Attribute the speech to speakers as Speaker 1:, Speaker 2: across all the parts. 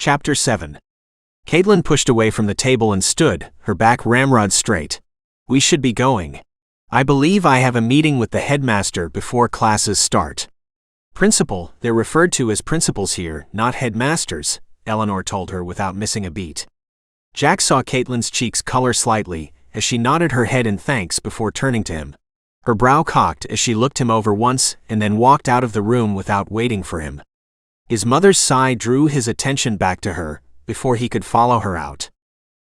Speaker 1: Chapter 7. Kaitlyn pushed away from the table and stood, her back ramrod straight. We should be going. I believe I have a meeting with the headmaster before classes start. Principal, they're referred to as principals here, not headmasters, Eleanor told her without missing a beat. Jack saw Kaitlyn's cheeks color slightly as she nodded her head in thanks before turning to him. Her brow cocked as she looked him over once and then walked out of the room without waiting for him. His mother's sigh drew his attention back to her before he could follow her out.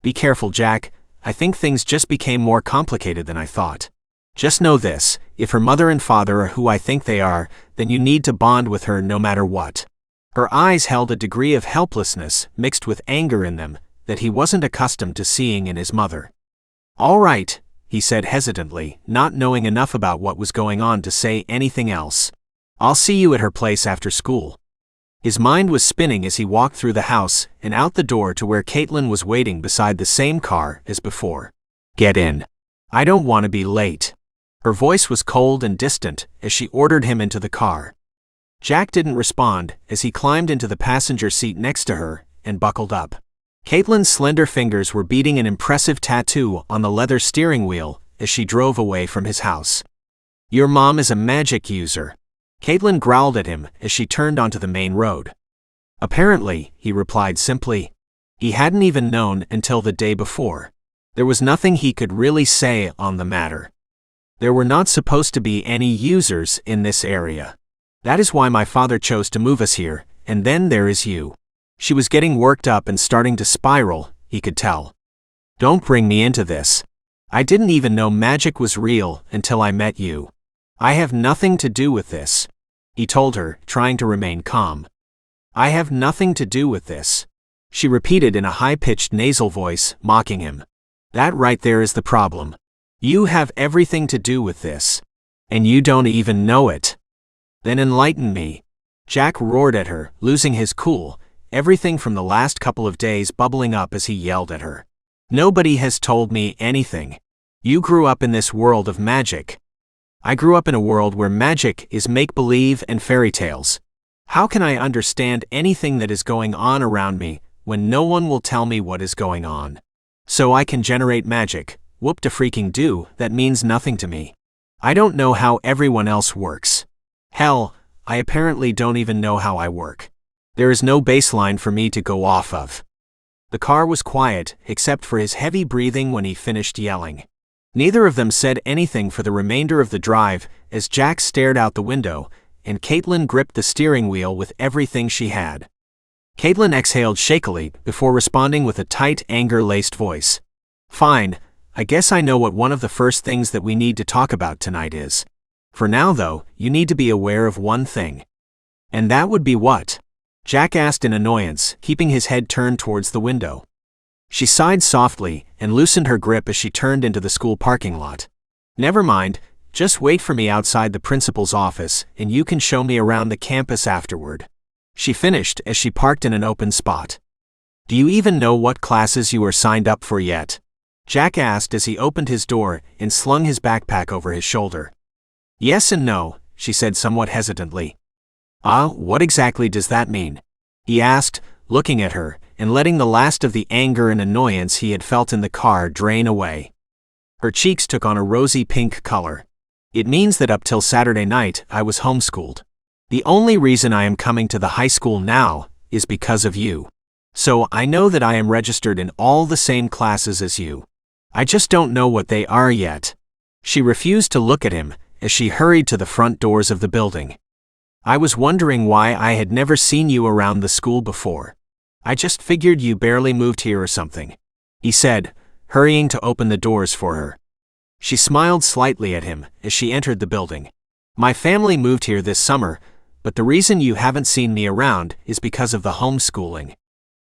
Speaker 1: Be careful, Jack. I think things just became more complicated than I thought. Just know this, if her mother and father are who I think they are, then you need to bond with her no matter what. Her eyes held a degree of helplessness mixed with anger in them that he wasn't accustomed to seeing in his mother. All right, he said hesitantly, not knowing enough about what was going on to say anything else. I'll see you at her place after school. His mind was spinning as he walked through the house and out the door to where Kaitlyn was waiting beside the same car as before. Get in. I don't want to be late. Her voice was cold and distant as she ordered him into the car. Jack didn't respond as he climbed into the passenger seat next to her and buckled up. Kaitlyn's slender fingers were beating an impressive tattoo on the leather steering wheel as she drove away from his house. Your mom is a magic user. Kaitlyn growled at him as she turned onto the main road. Apparently, he replied simply. He hadn't even known until the day before. There was nothing he could really say on the matter. There were not supposed to be any users in this area. That is why my father chose to move us here, and then there is you. She was getting worked up and starting to spiral, he could tell. Don't bring me into this. I didn't even know magic was real until I met you. I have nothing to do with this, he told her, trying to remain calm. I have nothing to do with this, she repeated in a high-pitched nasal voice, mocking him. That right there is the problem. You have everything to do with this, and you don't even know it. Then enlighten me. Jack roared at her, losing his cool, everything from the last couple of days bubbling up as he yelled at her. Nobody has told me anything. You grew up in this world of magic. I grew up in a world where magic is make-believe and fairy tales. How can I understand anything that is going on around me when no one will tell me what is going on? So I can generate magic. Whoop-de-freaking-do, that means nothing to me. I don't know how everyone else works. Hell, I apparently don't even know how I work. There is no baseline for me to go off of. The car was quiet, except for his heavy breathing when he finished yelling. Neither of them said anything for the remainder of the drive as Jack stared out the window, and Kaitlyn gripped the steering wheel with everything she had. Kaitlyn exhaled shakily before responding with a tight, anger-laced voice. Fine. I guess I know what one of the first things that we need to talk about tonight is. For now, though, you need to be aware of one thing. And that would be what? Jack asked in annoyance, keeping his head turned towards the window. She sighed softly and loosened her grip as she turned into the school parking lot. Never mind, just wait for me outside the principal's office and you can show me around the campus afterward. She finished as she parked in an open spot. Do you even know what classes you are signed up for yet? Jack asked as he opened his door and slung his backpack over his shoulder. Yes and no, she said somewhat hesitantly. What exactly does that mean? He asked, looking at her and letting the last of the anger and annoyance he had felt in the car drain away. Her cheeks took on a rosy pink color. It means that up till Saturday night I was homeschooled. The only reason I am coming to the high school now is because of you. So I know that I am registered in all the same classes as you. I just don't know what they are yet. She refused to look at him as she hurried to the front doors of the building. I was wondering why I had never seen you around the school before. I just figured you barely moved here or something, he said, hurrying to open the doors for her. She smiled slightly at him as she entered the building. My family moved here this summer, but the reason you haven't seen me around is because of the homeschooling.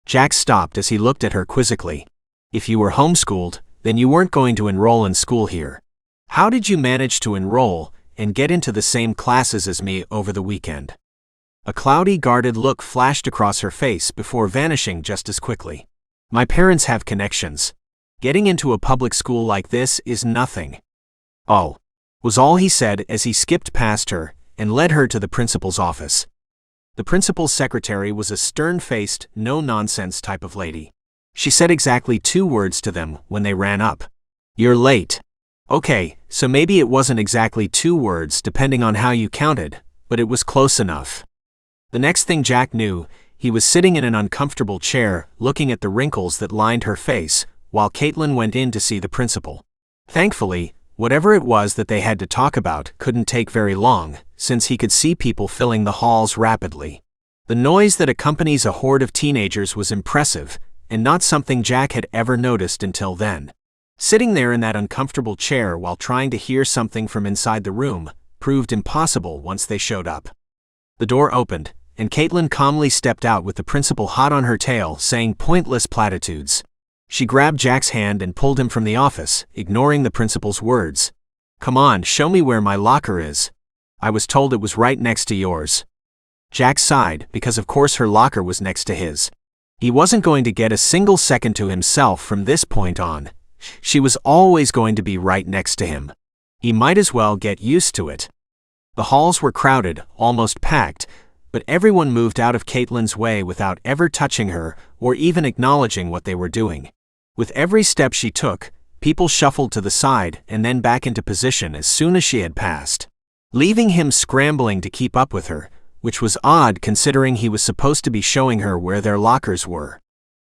Speaker 1: Jack stopped as he looked at her quizzically. If you were homeschooled, then you weren't going to enroll in school here. How did you manage to enroll and get into the same classes as me over the weekend? A cloudy, guarded look flashed across her face before vanishing just as quickly. My parents have connections. Getting into a public school like this is nothing. Oh, was all he said as he skipped past her and led her to the principal's office. The principal's secretary was a stern-faced, no-nonsense type of lady. She said exactly 2 words to them when they ran up. "You're late." Okay, so maybe it wasn't exactly 2 words depending on how you counted, but it was close enough. The next thing Jack knew, he was sitting in an uncomfortable chair, looking at the wrinkles that lined her face, while Kaitlyn went in to see the principal. Thankfully, whatever it was that they had to talk about couldn't take very long, since he could see people filling the halls rapidly. The noise that accompanies a horde of teenagers was impressive, and not something Jack had ever noticed until then. Sitting there in that uncomfortable chair while trying to hear something from inside the room proved impossible once they showed up. The door opened, and Kaitlyn calmly stepped out with the principal hot on her tail, saying pointless platitudes. She grabbed Jack's hand and pulled him from the office, ignoring the principal's words. "Come on, show me where my locker is. I was told it was right next to yours." Jack sighed, because of course her locker was next to his. He wasn't going to get a single second to himself from this point on. She was always going to be right next to him. He might as well get used to it. The halls were crowded, almost packed, but everyone moved out of Kaitlyn's way without ever touching her or even acknowledging what they were doing. With every step she took, people shuffled to the side and then back into position as soon as she had passed, leaving him scrambling to keep up with her, which was odd considering he was supposed to be showing her where their lockers were.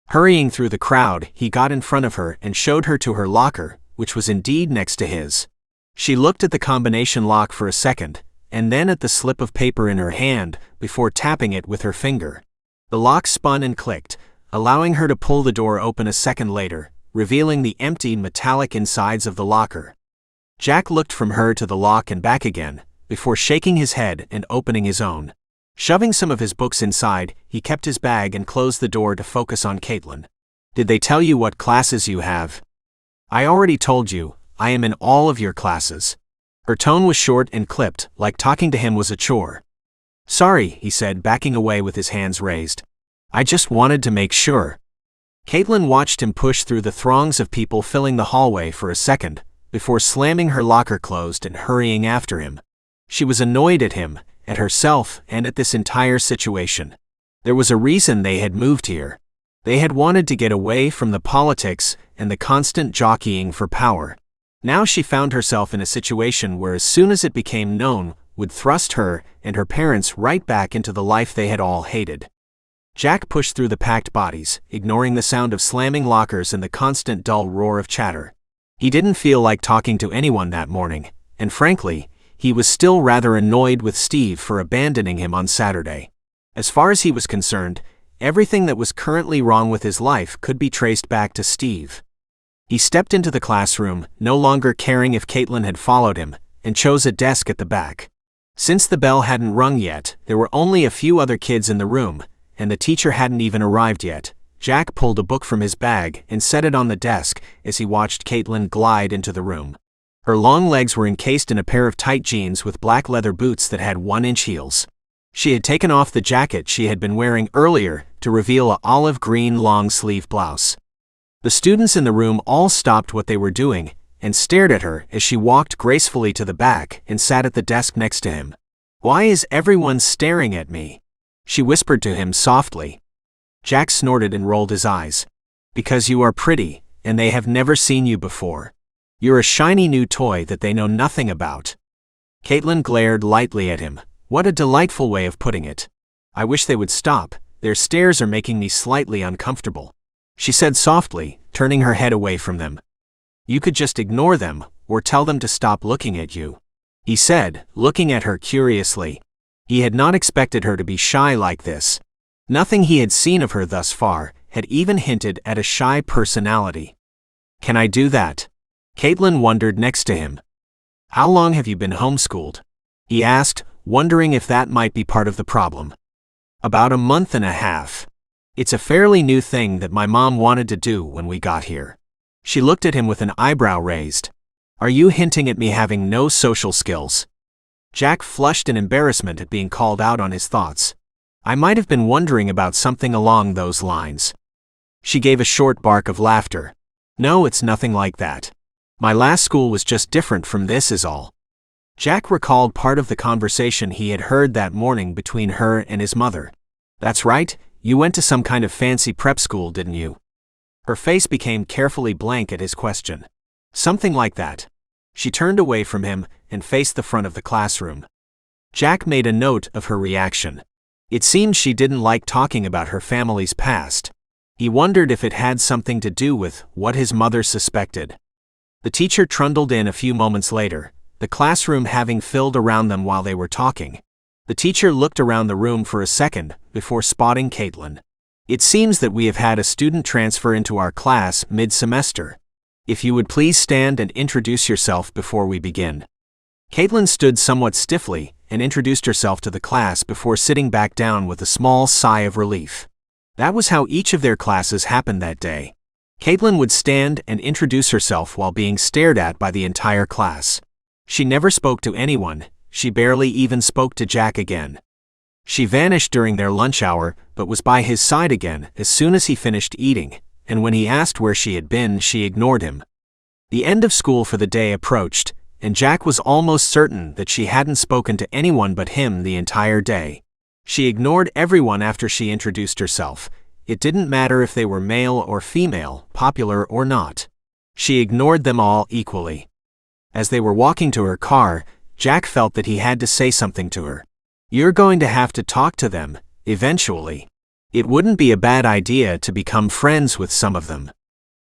Speaker 1: Hurrying through the crowd, he got in front of her and showed her to her locker, which was indeed next to his. She looked at the combination lock for a second, and then at the slip of paper in her hand, before tapping it with her finger. The lock spun and clicked, allowing her to pull the door open a second later, revealing the empty metallic insides of the locker. Jack looked from her to the lock and back again, before shaking his head and opening his own. Shoving some of his books inside, he kept his bag and closed the door to focus on Kaitlyn. "Did they tell you what classes you have?" "I already told you, I am in all of your classes." Her tone was short and clipped, like talking to him was a chore. "Sorry," he said, backing away with his hands raised. "I just wanted to make sure." Kaitlyn watched him push through the throngs of people filling the hallway for a second, before slamming her locker closed and hurrying after him. She was annoyed at him, at herself, and at this entire situation. There was a reason they had moved here. They had wanted to get away from the politics and the constant jockeying for power. Now she found herself in a situation where as soon as it became known, would thrust her and her parents right back into the life they had all hated. Jack pushed through the packed bodies, ignoring the sound of slamming lockers and the constant dull roar of chatter. He didn't feel like talking to anyone that morning, and frankly, he was still rather annoyed with Steve for abandoning him on Saturday. As far as he was concerned, everything that was currently wrong with his life could be traced back to Steve. He stepped into the classroom, no longer caring if Kaitlyn had followed him, and chose a desk at the back. Since the bell hadn't rung yet, there were only a few other kids in the room, and the teacher hadn't even arrived yet. Jack pulled a book from his bag and set it on the desk as he watched Kaitlyn glide into the room. Her long legs were encased in a pair of tight jeans with black leather boots that had 1-inch heels. She had taken off the jacket she had been wearing earlier to reveal an olive green long-sleeve blouse. The students in the room all stopped what they were doing and stared at her as she walked gracefully to the back and sat at the desk next to him. "Why is everyone staring at me?" she whispered to him softly. Jack snorted and rolled his eyes. "Because you are pretty, and they have never seen you before. You're a shiny new toy that they know nothing about." Kaitlyn glared lightly at him. What a delightful way of putting it. "I wish they would stop. Their stares are making me slightly uncomfortable," she said softly, turning her head away from them. "You could just ignore them, or tell them to stop looking at you," he said, looking at her curiously. He had not expected her to be shy like this. Nothing he had seen of her thus far had even hinted at a shy personality. "Can I do that?" Kaitlyn wondered next to him. "How long have you been homeschooled?" he asked, wondering if that might be part of the problem. "About a month and a half. It's a fairly new thing that my mom wanted to do when we got here." She looked at him with an eyebrow raised. "Are you hinting at me having no social skills?" Jack flushed in embarrassment at being called out on his thoughts. "I might have been wondering about something along those lines." She gave a short bark of laughter. "No, it's nothing like that. My last school was just different from this is all." Jack recalled part of the conversation he had heard that morning between her and his mother. "That's right, you went to some kind of fancy prep school, didn't you?" Her face became carefully blank at his question. "Something like that." She turned away from him and faced the front of the classroom. Jack made a note of her reaction. It seemed she didn't like talking about her family's past. He wondered if it had something to do with what his mother suspected. The teacher trundled in a few moments later, the classroom having filled around them while they were talking. The teacher looked around the room for a second before spotting Kaitlyn. "It seems that we have had a student transfer into our class mid-semester. If you would please stand and introduce yourself before we begin." Kaitlyn stood somewhat stiffly and introduced herself to the class before sitting back down with a small sigh of relief. That was how each of their classes happened that day. Kaitlyn would stand and introduce herself while being stared at by the entire class. She never spoke to anyone, she barely even spoke to Jack again. She vanished during their lunch hour, but was by his side again as soon as he finished eating, and when he asked where she had been, she ignored him. The end of school for the day approached, and Jack was almost certain that she hadn't spoken to anyone but him the entire day. She ignored everyone after she introduced herself. It didn't matter if they were male or female, popular or not. She ignored them all equally. As they were walking to her car, Jack felt that he had to say something to her. "You're going to have to talk to them, eventually. It wouldn't be a bad idea to become friends with some of them."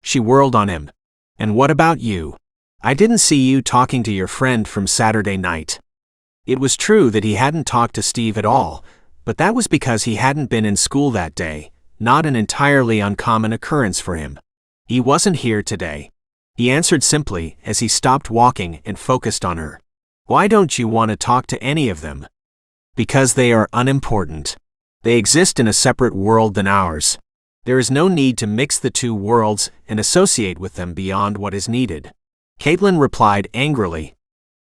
Speaker 1: She whirled on him. "And what about you? I didn't see you talking to your friend from Saturday night." It was true that he hadn't talked to Steve at all, but that was because he hadn't been in school that day, not an entirely uncommon occurrence for him. "He wasn't here today," he answered simply as he stopped walking and focused on her. "Why don't you want to talk to any of them?" "Because they are unimportant. They exist in a separate world than ours. There is no need to mix the two worlds and associate with them beyond what is needed." Kaitlyn replied angrily.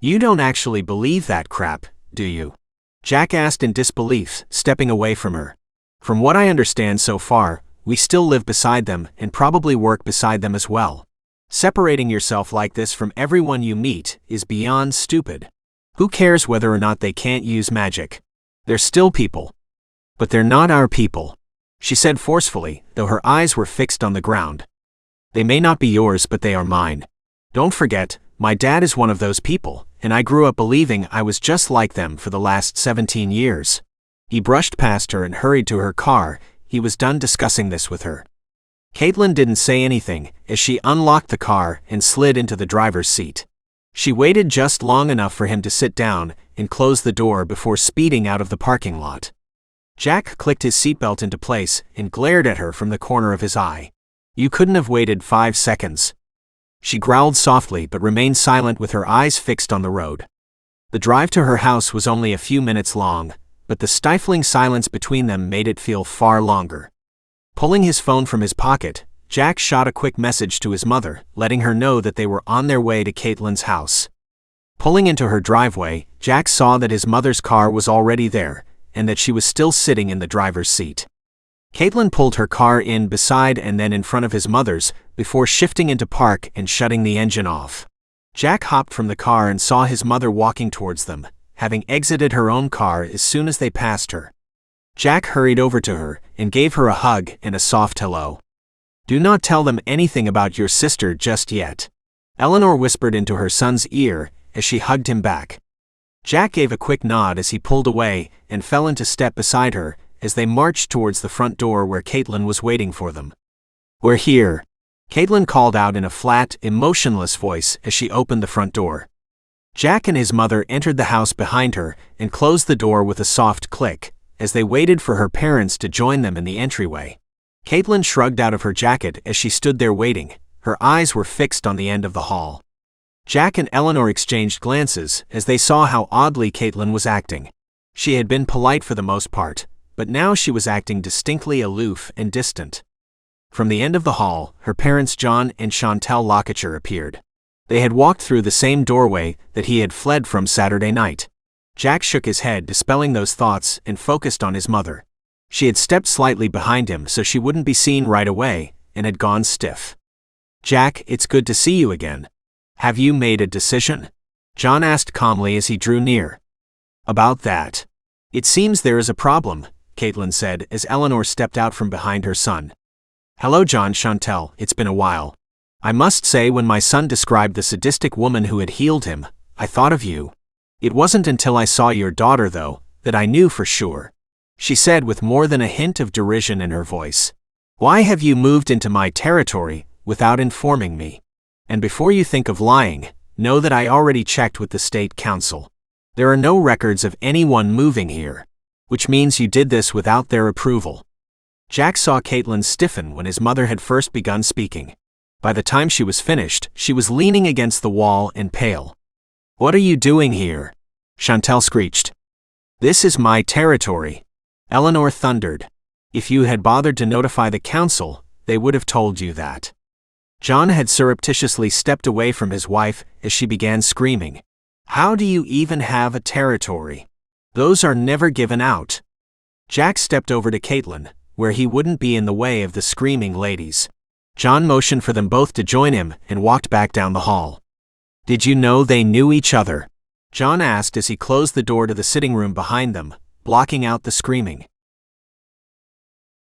Speaker 1: "You don't actually believe that crap, do you?" Jack asked in disbelief, stepping away from her. "From what I understand so far, we still live beside them and probably work beside them as well. Separating yourself like this from everyone you meet is beyond stupid. Who cares whether or not they can't use magic? They're still people." "But they're not our people," she said forcefully, though her eyes were fixed on the ground. "They may not be yours, but they are mine. Don't forget, my dad is one of those people, and I grew up believing I was just like them for the last 17 years. He brushed past her and hurried to her car. He was done discussing this with her. Kaitlyn didn't say anything as she unlocked the car and slid into the driver's seat. She waited just long enough for him to sit down and close the door before speeding out of the parking lot. Jack clicked his seatbelt into place and glared at her from the corner of his eye. "You couldn't have waited 5 seconds." She growled softly but remained silent with her eyes fixed on the road. The drive to her house was only a few minutes long, but the stifling silence between them made it feel far longer. Pulling his phone from his pocket, Jack shot a quick message to his mother, letting her know that they were on their way to Kaitlyn's house. Pulling into her driveway, Jack saw that his mother's car was already there, and that she was still sitting in the driver's seat. Kaitlyn pulled her car in beside and then in front of his mother's, before shifting into park and shutting the engine off. Jack hopped from the car and saw his mother walking towards them, having exited her own car as soon as they passed her. Jack hurried over to her and gave her a hug and a soft hello. "Do not tell them anything about your sister just yet," Eleanor whispered into her son's ear as she hugged him back. Jack gave a quick nod as he pulled away and fell into step beside her as they marched towards the front door where Kaitlyn was waiting for them. "We're here," Kaitlyn called out in a flat, emotionless voice as she opened the front door. Jack and his mother entered the house behind her and closed the door with a soft click, as they waited for her parents to join them in the entryway. Kaitlyn shrugged out of her jacket as she stood there waiting. Her eyes were fixed on the end of the hall. Jack and Eleanor exchanged glances as they saw how oddly Kaitlyn was acting. She had been polite for the most part, but now she was acting distinctly aloof and distant. From the end of the hall, her parents John and Chantel Lockitcher appeared. They had walked through the same doorway that he had fled from Saturday night. Jack shook his head, dispelling those thoughts, and focused on his mother. She had stepped slightly behind him so she wouldn't be seen right away, and had gone stiff. "Jack, it's good to see you again. Have you made a decision?" John asked calmly as he drew near. About that. It seems there is a problem, Kaitlyn said as Eleanor stepped out from behind her son. Hello John, Chantel, it's been a while. I must say when my son described the sadistic woman who had healed him, I thought of you. It wasn't until I saw your daughter, though, that I knew for sure. She said with more than a hint of derision in her voice. Why have you moved into my territory without informing me? And before you think of lying, know that I already checked with the state council. There are no records of anyone moving here, which means you did this without their approval. Jack saw Kaitlyn stiffen when his mother had first begun speaking. By the time she was finished, she was leaning against the wall and pale. What are you doing here? Chantel screeched. This is my territory. Eleanor thundered. If you had bothered to notify the council, they would have told you that. John had surreptitiously stepped away from his wife as she began screaming. How do you even have a territory? Those are never given out. Jack stepped over to Kaitlyn, where he wouldn't be in the way of the screaming ladies. John motioned for them both to join him and walked back down the hall. Did you know they knew each other? John asked as he closed the door to the sitting room behind them, blocking out the screaming.